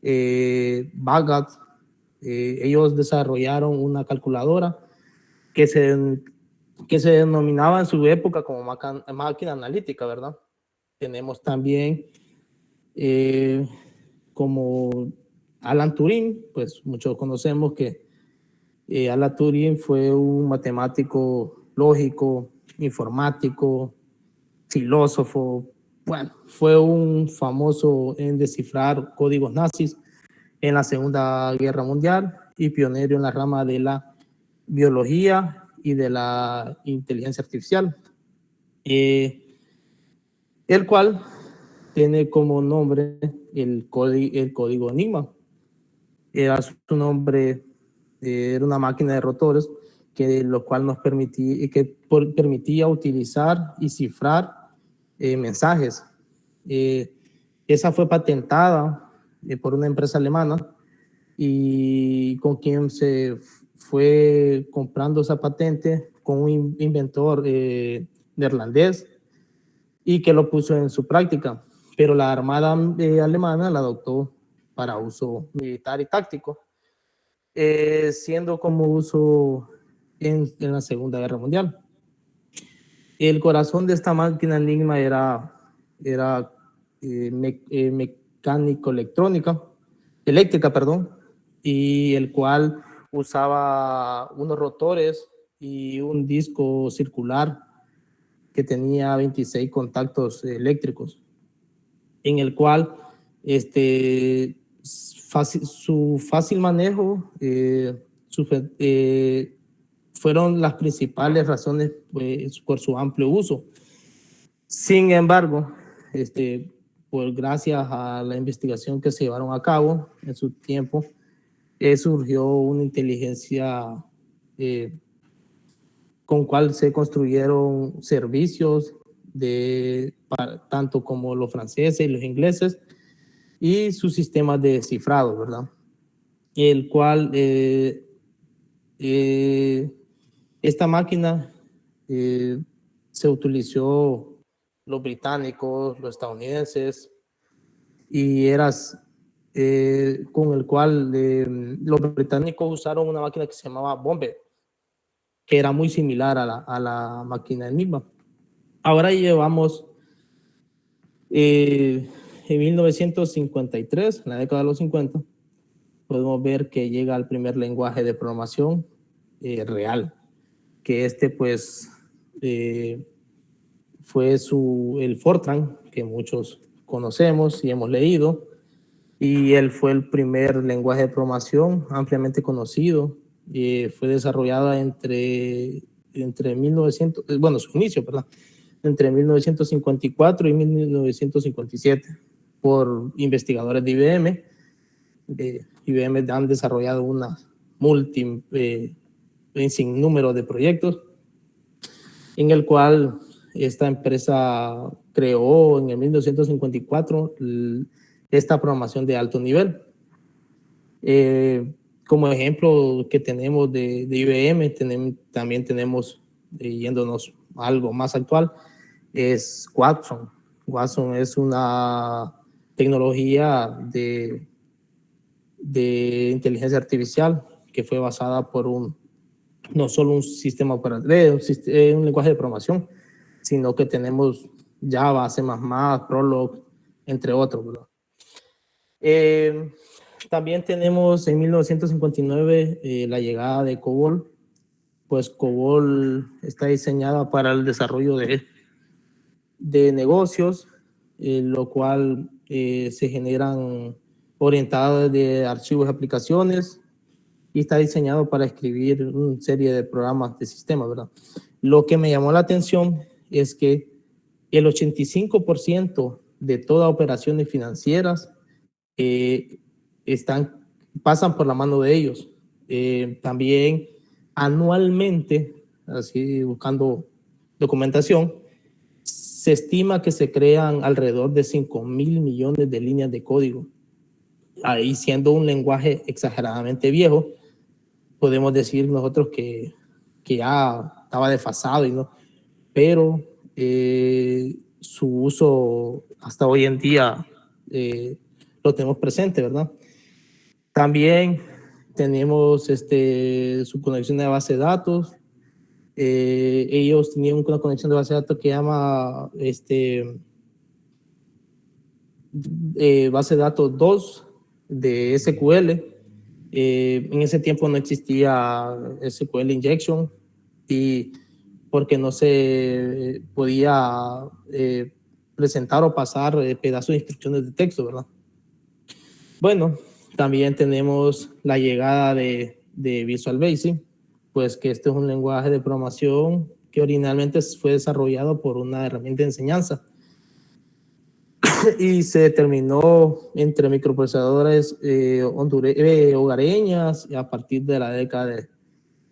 Baghat, ellos desarrollaron una calculadora que se denominaba en su época como máquina analítica, ¿verdad? Tenemos también como Alan Turing, pues muchos conocemos que Alan Turing fue un matemático lógico, informático, filósofo. Bueno, fue un famoso en descifrar códigos nazis en la Segunda Guerra Mundial y pionero en la rama de la biología y de la inteligencia artificial, el cual tiene como nombre el código Enigma. Era su nombre, era una máquina de rotores lo cual nos permitía utilizar y cifrar mensajes. Esa fue patentada por una empresa alemana y con quien se fue comprando esa patente con un inventor neerlandés y que lo puso en su práctica, pero la Armada alemana la adoptó para uso militar y táctico, siendo como uso en la Segunda Guerra Mundial. El corazón de esta máquina Enigma era eléctrica, perdón, y el cual usaba unos rotores y un disco circular que tenía 26 contactos eléctricos, en el cual su fácil manejo fueron las principales razones por su amplio uso. Sin embargo, pues gracias a la investigación que se llevaron a cabo en su tiempo, surgió una inteligencia con cual se construyeron servicios tanto como los franceses y los ingleses y sus sistemas de descifrado, ¿verdad? El cual esta máquina se utilizó los británicos, los estadounidenses, y con el cual los británicos usaron una máquina que se llamaba Bomber, que era muy similar a la máquina Enigma. Ahora llevamos en 1953, en la década de los 50, podemos ver que llega el primer lenguaje de programación real, que pues fue el Fortran, que muchos conocemos y hemos leído, y él fue el primer lenguaje de programación ampliamente conocido. Fue desarrollada entre 1900, bueno, su inicio, ¿verdad? Entre 1954 y 1957 por investigadores de IBM. IBM han desarrollado un sinnúmero de proyectos en el cual esta empresa creó en el 1954 esta programación de alto nivel. Como ejemplo que tenemos de IBM, también tenemos, yéndonos a algo más actual, es Watson. Watson es una tecnología de inteligencia artificial que fue basada por no solo un sistema operativo, un lenguaje de programación, sino que tenemos Java, C++, Prolog, entre otros, ¿verdad? También tenemos en 1959 la llegada de COBOL. Pues COBOL está diseñada para el desarrollo de negocios, lo cual se generan orientadas de archivos y aplicaciones, y está diseñado para escribir una serie de programas de sistema, ¿verdad? Lo que me llamó la atención es que el 85% de todas operaciones financieras pasan por la mano de ellos. También anualmente, así buscando documentación, se estima que se crean alrededor de 5,000 millones de líneas de código. Ahí, siendo un lenguaje exageradamente viejo, podemos decir nosotros que ya estaba desfasado, pero su uso hasta hoy en día lo tenemos presente, ¿verdad? También tenemos su conexión de base de datos. Ellos tenían una conexión de base de datos que llama base de datos 2 de SQL. En ese tiempo no existía SQL Injection y porque no se podía presentar o pasar pedazos de instrucciones de texto, ¿verdad? Bueno, también tenemos la llegada de Visual Basic, pues que este es un lenguaje de programación que originalmente fue desarrollado por una herramienta de enseñanza y se terminó entre microprocesadores hogareñas a partir de la década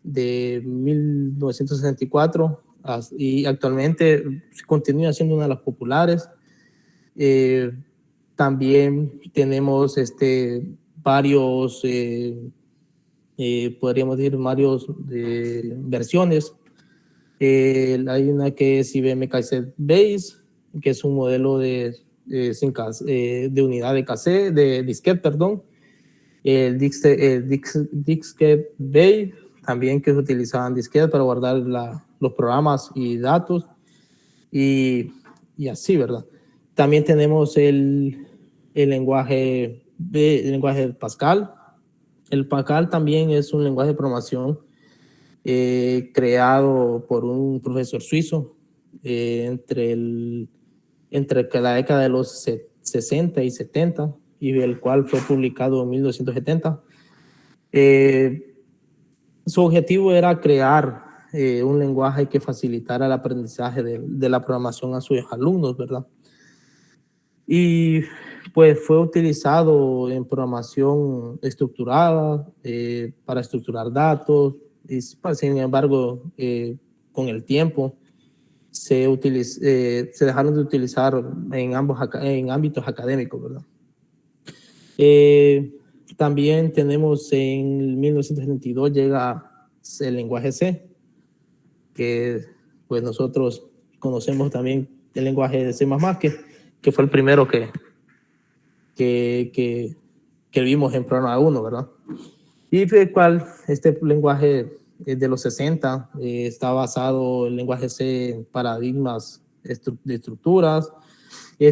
de 1964 y actualmente continúa siendo una de las populares. También tenemos varios, podríamos decir, varios versiones. Hay una que es IBM Cassette Base, que es un modelo de unidad de cassette, de disquete, perdón. El Disquete Bay, también que se utilizaban disquetes para guardar los programas y datos y así, ¿verdad? También tenemos el lenguaje Pascal. El Pascal también es un lenguaje de programación creado por un profesor suizo entre la década de los 60 y 70, y el cual fue publicado en 1970. Su objetivo era crear un lenguaje que facilitara el aprendizaje de la programación a sus alumnos, ¿verdad? Y pues fue utilizado en programación estructurada para estructurar datos, y sin embargo, con el tiempo se dejaron de utilizar en ámbitos académicos, ¿verdad? También tenemos en 1972 llega el lenguaje C, que pues nosotros conocemos también el lenguaje de C++, que fue el primero que vimos en programa 1, ¿verdad? Y el cual este lenguaje de los 60 está basado el lenguaje C en paradigmas de estructuras.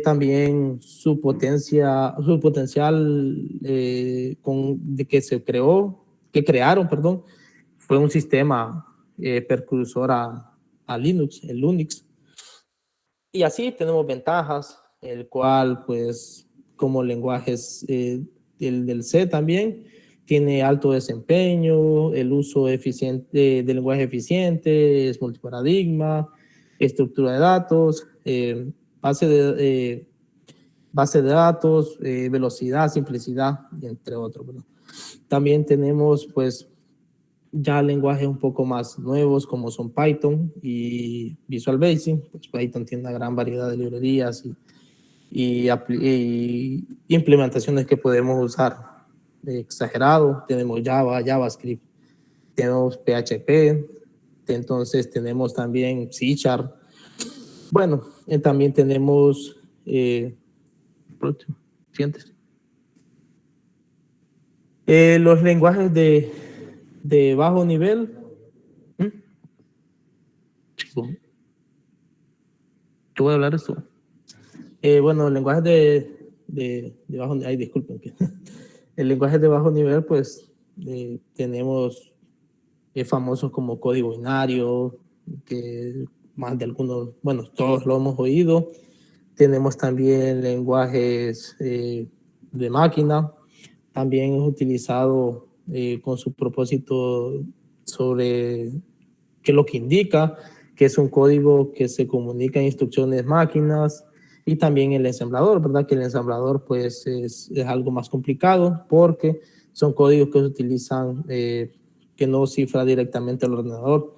También su potencial de que crearon, perdón, fue un sistema precursor a Linux, el Unix. Y así tenemos ventajas, el cual, pues, como lenguajes del C también, tiene alto desempeño, el uso eficiente del lenguaje eficiente, es multiparadigma, estructura de datos, base de datos, velocidad, simplicidad, entre otros, ¿verdad? También tenemos, pues, ya lenguajes un poco más nuevos como son Python y Visual Basic. Pues Python tiene una gran variedad de librerías y implementaciones que podemos usar. Exagerado, tenemos Java, JavaScript, tenemos PHP, entonces tenemos también C#. Bueno, también tenemos siguientes. Los lenguajes de bajo nivel. Chico, yo voy a hablar esto. Bueno, el lenguaje de bajo nivel, disculpen. El lenguaje de bajo nivel, pues tenemos famosos como código binario, que más de algunos, bueno, todos lo hemos oído. Tenemos también lenguajes de máquina, también es utilizado con su propósito sobre qué es lo que indica, que es un código que se comunica en instrucciones máquinas, y también el ensamblador, ¿verdad? Que el ensamblador pues es algo más complicado porque son códigos que se utilizan que no cifra directamente al ordenador,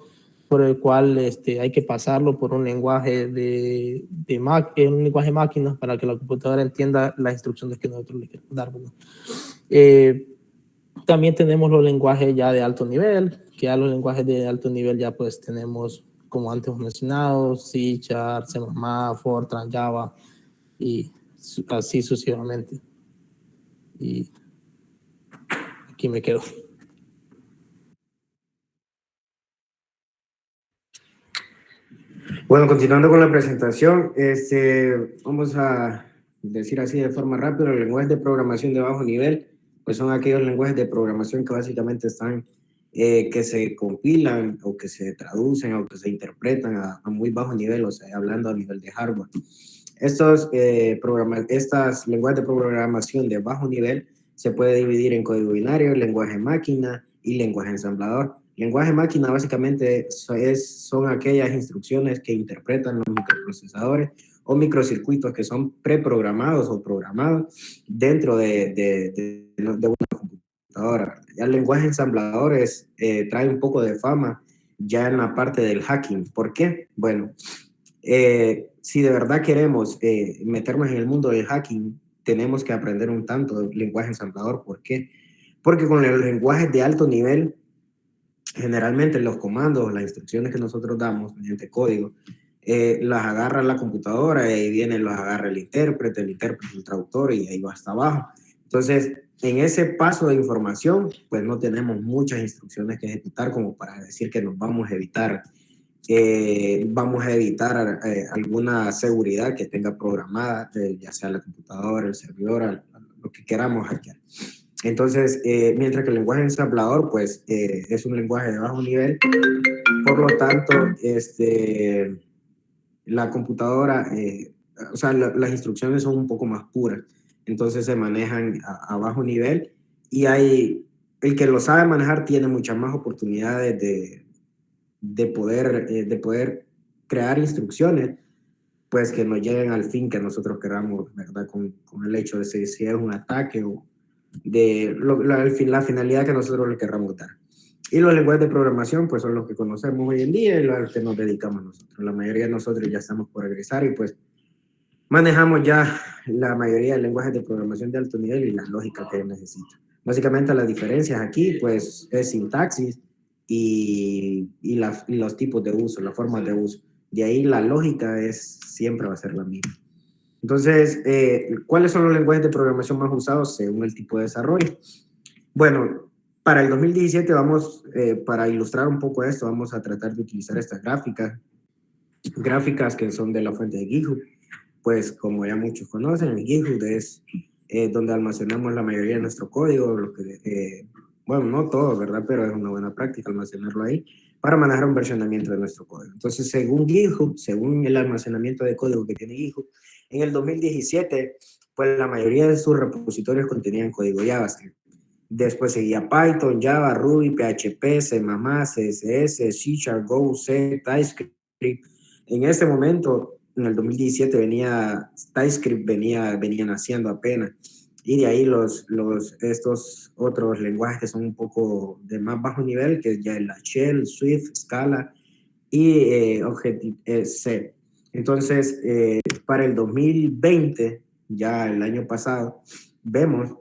por el cual hay que pasarlo por un lenguaje un lenguaje máquina para que la computadora entienda las instrucciones que nosotros le queremos dar, ¿verdad? También tenemos los lenguajes ya de alto nivel, que ya los lenguajes de alto nivel ya pues tenemos, como antes mencionado, C#, C++, Fortran, Java y así sucesivamente. Y aquí me quedo. Bueno, continuando con la presentación, vamos a decir así de forma rápida, los lenguajes de programación de bajo nivel, pues son aquellos lenguajes de programación que básicamente están, que se compilan o que se traducen o que se interpretan a muy bajo nivel, o sea, hablando a nivel de hardware. Estos lenguajes de programación de bajo nivel se puede dividir en código binario, lenguaje máquina y lenguaje ensamblador. Lenguaje máquina básicamente son aquellas instrucciones que interpretan los microprocesadores o microcircuitos que son preprogramados o programados dentro de una computadora. Ya el lenguaje ensamblador trae un poco de fama ya en la parte del hacking. ¿Por qué? Bueno, si de verdad queremos meternos en el mundo del hacking, tenemos que aprender un tanto de lenguaje ensamblador. ¿Por qué? Porque con los lenguajes de alto nivel, generalmente los comandos, las instrucciones que nosotros damos mediante código, las agarra la computadora y ahí viene, los agarra el intérprete el traductor y ahí va hasta abajo. Entonces, en ese paso de información, pues no tenemos muchas instrucciones que ejecutar como para decir que nos vamos a evitar alguna seguridad que tenga programada, ya sea la computadora, el servidor, lo que queramos hackear. Entonces, mientras que el lenguaje ensamblador, pues, es un lenguaje de bajo nivel, por lo tanto, la computadora, o sea, las instrucciones son un poco más puras, entonces se manejan a bajo nivel y el que lo sabe manejar tiene muchas más oportunidades de poder crear instrucciones, pues que nos lleguen al fin que nosotros queramos, ¿verdad? Con el hecho de si es un ataque o la finalidad que nosotros le querramos dar. Y los lenguajes de programación, pues son los que conocemos hoy en día y los que nos dedicamos nosotros. La mayoría de nosotros ya estamos por egresar y pues manejamos ya la mayoría de lenguajes de programación de alto nivel y la lógica que necesita. Básicamente las diferencias aquí, pues, es sintaxis y los tipos de uso, las formas de uso. De ahí la lógica siempre va a ser la misma. Entonces, ¿cuáles son los lenguajes de programación más usados según el tipo de desarrollo? Bueno, para el 2017 para ilustrar un poco esto, vamos a tratar de utilizar estas gráficas que son de la fuente de GitHub. Pues como ya muchos conocen, el GitHub es donde almacenamos la mayoría de nuestro código, bueno, no todo, ¿verdad? Pero es una buena práctica almacenarlo ahí para manejar un versionamiento de nuestro código. Entonces, según GitHub, según el almacenamiento de código que tiene GitHub, en el 2017, pues la mayoría de sus repositorios contenían código JavaScript. Después seguía Python, Java, Ruby, PHP, C++, CSS, C#, Go, C, TypeScript. En este momento, en el 2017, TypeScript venía naciendo apenas. Y de ahí estos otros lenguajes que son un poco de más bajo nivel, que es ya la Shell, Swift, Scala y Objective-C. Entonces, para el 2020, ya el año pasado, vemos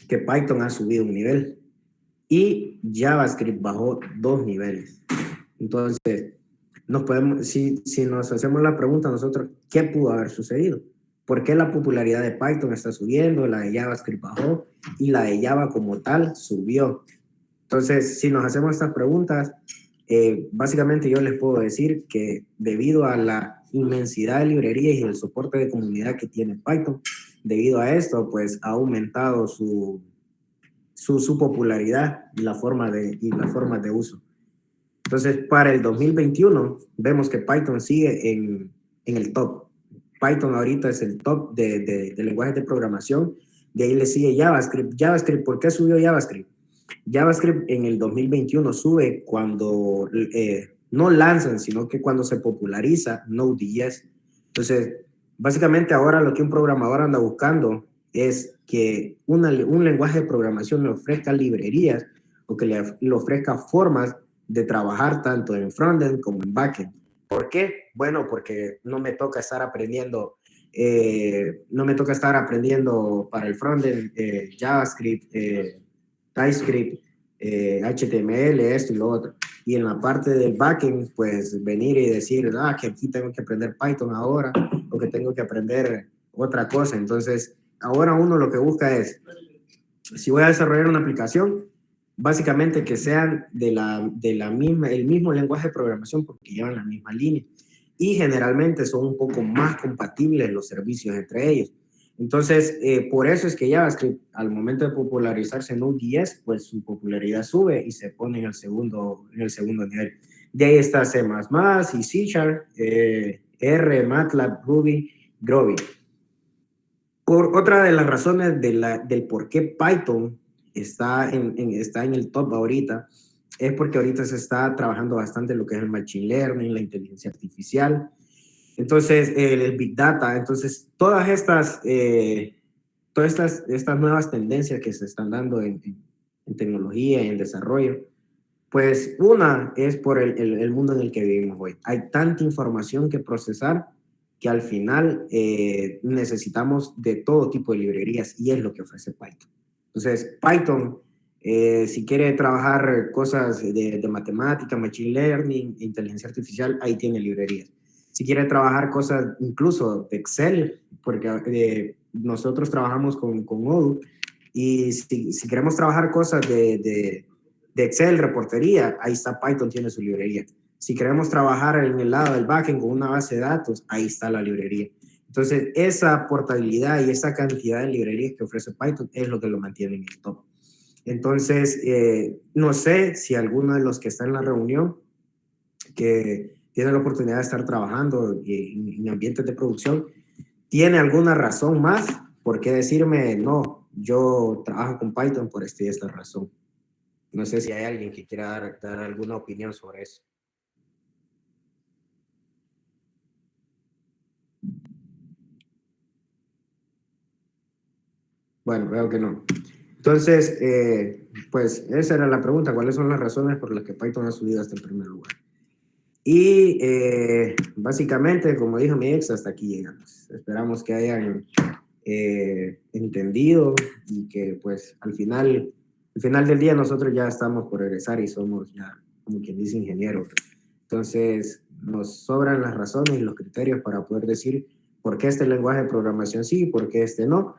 que Python ha subido un nivel y JavaScript bajó 2 niveles. Entonces, si nos hacemos la pregunta nosotros, ¿qué pudo haber sucedido? ¿Por qué la popularidad de Python está subiendo, la de JavaScript bajó y la de Java como tal subió? Entonces, si nos hacemos estas preguntas, básicamente yo les puedo decir que debido a la inmensidad de librerías y el soporte de comunidad que tiene Python, debido a esto, pues ha aumentado su popularidad y las formas de uso. Entonces, para el 2021, vemos que Python sigue en el top. Python ahorita es el top de lenguajes de programación. De ahí le sigue JavaScript. JavaScript, ¿por qué subió JavaScript? JavaScript en el 2021 sube cuando no lanzan, sino que cuando se populariza Node.js. Entonces, básicamente ahora lo que un programador anda buscando es que un lenguaje de programación le ofrezca librerías o que le ofrezca formas de trabajar tanto en frontend como en backend. ¿Por qué? Bueno, porque no me toca estar aprendiendo para el frontend JavaScript, TypeScript, HTML, esto y lo otro. Y en la parte del backend, pues venir y decir, que aquí tengo que aprender Python ahora, o que tengo que aprender otra cosa. Entonces, ahora uno lo que busca es si voy a desarrollar una aplicación, básicamente que sean el mismo lenguaje de programación porque llevan la misma línea. Y generalmente son un poco más compatibles los servicios entre ellos. Entonces, por eso es que JavaScript, al momento de popularizarse en Node.js, pues su popularidad sube y se pone en el segundo nivel. De ahí está C++ y C Sharp, R, MATLAB, Ruby, Groovy. Por otra de las razones del por qué Python está en el top ahorita, es porque ahorita se está trabajando bastante lo que es el Machine Learning, la inteligencia artificial, entonces el Big Data, entonces todas estas nuevas tendencias que se están dando en tecnología y en desarrollo, pues una es por el mundo en el que vivimos hoy. Hay tanta información que procesar que al final necesitamos de todo tipo de librerías y es lo que ofrece Python. Entonces, Python, si quiere trabajar cosas de matemática, machine learning, inteligencia artificial, ahí tiene librerías. Si quiere trabajar cosas incluso de Excel, porque nosotros trabajamos con Odoo, y si queremos trabajar cosas de Excel, reportería, ahí está Python, tiene su librería. Si queremos trabajar en el lado del backend con una base de datos, ahí está la librería. Entonces, esa portabilidad y esa cantidad de librerías que ofrece Python es lo que lo mantiene en el top. Entonces, no sé si alguno de los que está en la reunión, que tiene la oportunidad de estar trabajando en ambientes de producción, tiene alguna razón más por qué decirme, no, yo trabajo con Python por esta y esta razón. No sé si hay alguien que quiera dar alguna opinión sobre eso. Bueno, veo que no. Entonces, pues esa era la pregunta. ¿Cuáles son las razones por las que Python ha subido hasta el primer lugar? Y básicamente, como dijo mi ex, hasta aquí llegamos. Esperamos que hayan entendido y que pues al final del día nosotros ya estamos por egresar y somos ya, como quien dice, ingenieros. Entonces, nos sobran las razones y los criterios para poder decir por qué este lenguaje de programación sí y por qué este no.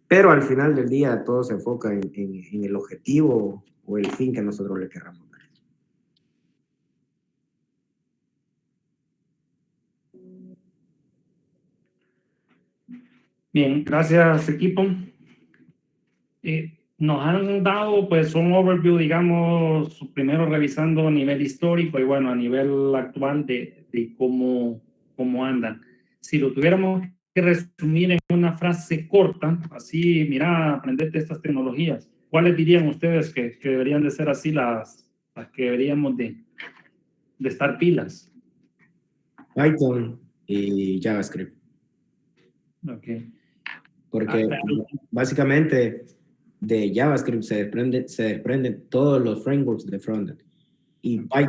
Pero al final del día todo se enfoca en el objetivo o el fin que nosotros le queramos dar. Bien, gracias equipo. Nos han dado pues un overview, digamos, primero revisando a nivel histórico y bueno, a nivel actual de cómo andan. Si lo tuviéramos que resumir en una frase corta, así, mira, aprendete estas tecnologías, ¿cuáles dirían ustedes que deberían de ser así las que deberíamos de estar pilas? Python y JavaScript. Ok. Porque básicamente de JavaScript se desprenden todos los frameworks de frontend. Y Python